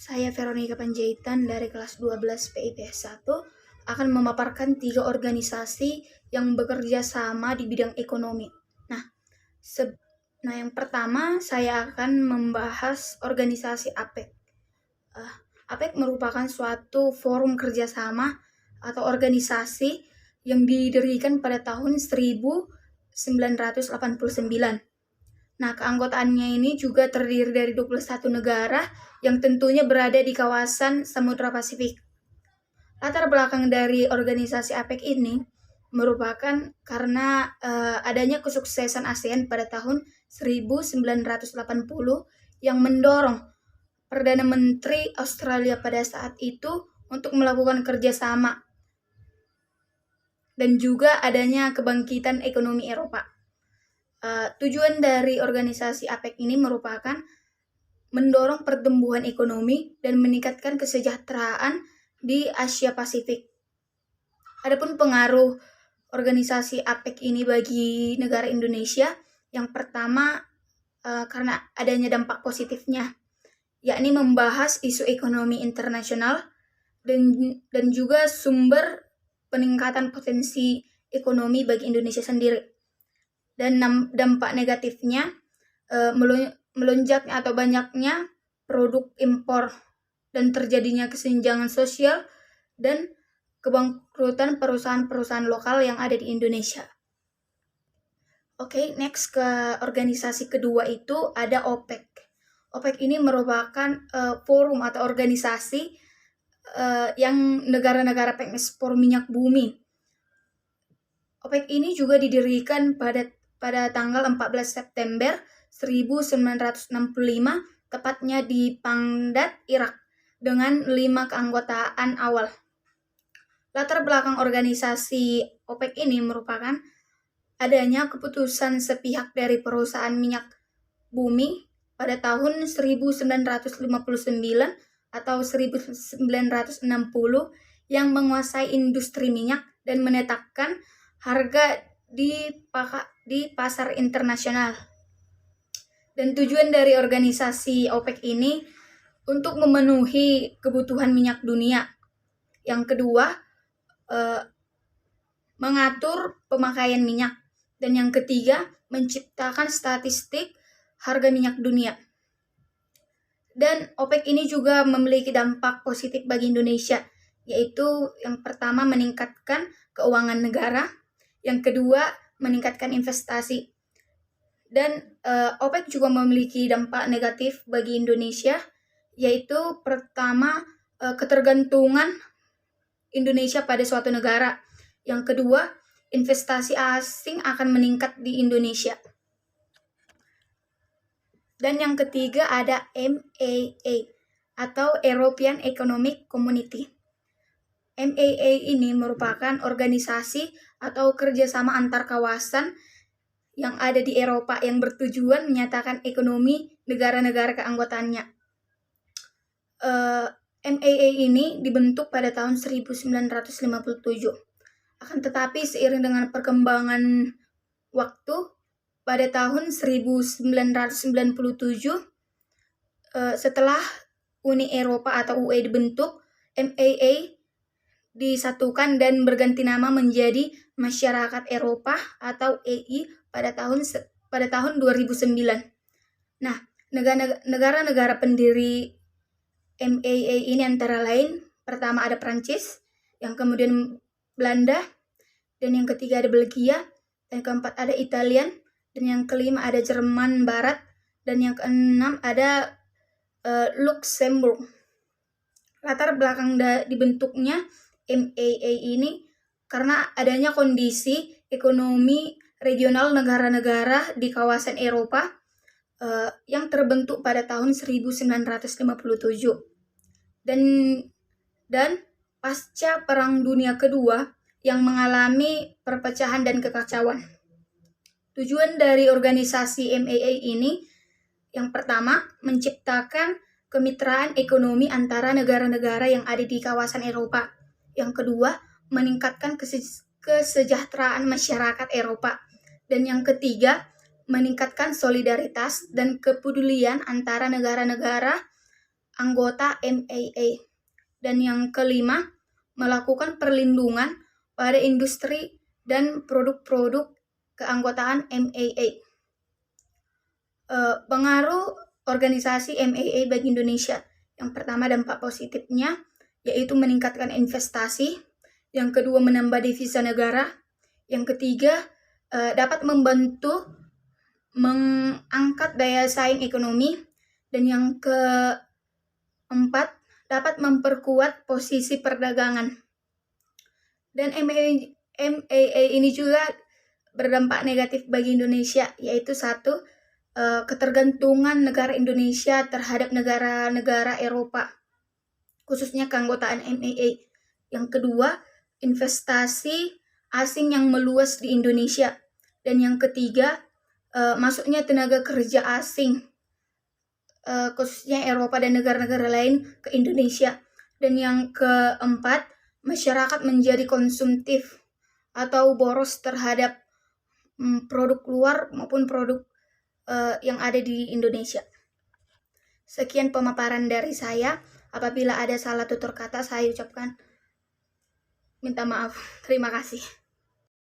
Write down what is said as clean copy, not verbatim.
Saya Veronica Panjaitan dari kelas 12 PIPS 1 akan memaparkan 3 organisasi yang bekerja sama di bidang ekonomi. Yang pertama saya akan membahas organisasi APEC. APEC merupakan suatu forum kerjasama atau organisasi yang didirikan pada tahun 1989. Keanggotaannya ini juga terdiri dari 21 negara yang tentunya berada di kawasan Samudra Pasifik. Latar belakang dari organisasi APEC ini merupakan karena adanya kesuksesan ASEAN pada tahun 1980 yang mendorong Perdana Menteri Australia pada saat itu untuk melakukan kerjasama dan juga adanya kebangkitan ekonomi Eropa. Tujuan dari organisasi APEC ini merupakan mendorong pertumbuhan ekonomi dan meningkatkan kesejahteraan di Asia Pasifik. Adapun pengaruh organisasi APEC ini bagi negara Indonesia, yang pertama karena adanya dampak positifnya, yakni membahas isu ekonomi internasional dan juga sumber peningkatan potensi ekonomi bagi Indonesia sendiri. Dan dampak negatifnya melonjaknya atau banyaknya produk impor dan terjadinya kesenjangan sosial dan kebangkrutan perusahaan-perusahaan lokal yang ada di Indonesia. Next ke organisasi kedua itu ada OPEC. OPEC ini merupakan forum atau organisasi yang negara-negara pengekspor minyak bumi. OPEC ini juga didirikan pada tanggal 14 September 1965, tepatnya di Baghdad, Irak, dengan 5 keanggotaan awal. Latar belakang organisasi OPEC ini merupakan adanya keputusan sepihak dari perusahaan minyak bumi pada tahun 1959 atau 1960 yang menguasai industri minyak dan menetapkan harga di pasar internasional. Dan tujuan dari organisasi OPEC ini untuk memenuhi kebutuhan minyak dunia. Yang kedua, mengatur pemakaian minyak. Dan yang ketiga, menciptakan statistik harga minyak dunia. Dan OPEC ini juga memiliki dampak positif bagi Indonesia, yaitu yang pertama meningkatkan keuangan negara, yang kedua meningkatkan investasi. Dan OPEC juga memiliki dampak negatif bagi Indonesia, yaitu pertama ketergantungan Indonesia pada suatu negara. Yang kedua, investasi asing akan meningkat di Indonesia. Dan yang ketiga ada MAA atau European Economic Community. MAA ini merupakan organisasi atau kerjasama antar kawasan yang ada di Eropa yang bertujuan menyatakan ekonomi negara-negara keanggotaannya. MAA ini dibentuk pada tahun 1957. Akan tetapi seiring dengan perkembangan waktu, pada tahun 1997 setelah Uni Eropa atau UE dibentuk, MAA disatukan dan berganti nama menjadi Masyarakat Eropa atau EI pada tahun 2009. Negara-negara pendiri MAA ini antara lain, pertama ada Prancis, yang kemudian Belanda, dan yang ketiga ada Belgia, dan keempat ada Italia, dan yang kelima ada Jerman Barat, dan yang keenam ada Luxembourg. Latar belakang dibentuknya MAA ini karena adanya kondisi ekonomi regional negara-negara di kawasan Eropa yang terbentuk pada tahun 1957. Dan pasca Perang Dunia Kedua yang mengalami perpecahan dan kekacauan. Tujuan dari organisasi MAA ini yang pertama menciptakan kemitraan ekonomi antara negara-negara yang ada di kawasan Eropa. Yang kedua, meningkatkan kesejahteraan masyarakat Eropa. Dan yang ketiga, meningkatkan solidaritas dan kepedulian antara negara-negara anggota MAA. Dan yang kelima, melakukan perlindungan pada industri dan produk-produk keanggotaan MAA. Pengaruh organisasi MAA bagi Indonesia. Yang pertama, dampak positifnya yaitu meningkatkan investasi. Yang kedua, menambah devisa negara. Yang ketiga, dapat membantu mengangkat daya saing ekonomi. Dan yang keempat, dapat memperkuat posisi perdagangan. Dan MAA ini juga berdampak negatif bagi Indonesia, yaitu satu, ketergantungan negara Indonesia terhadap negara-negara Eropa, khususnya keanggotaan MAA. Yang kedua, investasi asing yang meluas di Indonesia. Dan yang ketiga, masuknya tenaga kerja asing, khususnya Eropa dan negara-negara lain ke Indonesia. Dan yang keempat, masyarakat menjadi konsumtif atau boros terhadap produk luar maupun produk yang ada di Indonesia. Sekian pemaparan dari saya. Apabila ada salah tutur kata, saya ucapkan minta maaf. Terima kasih.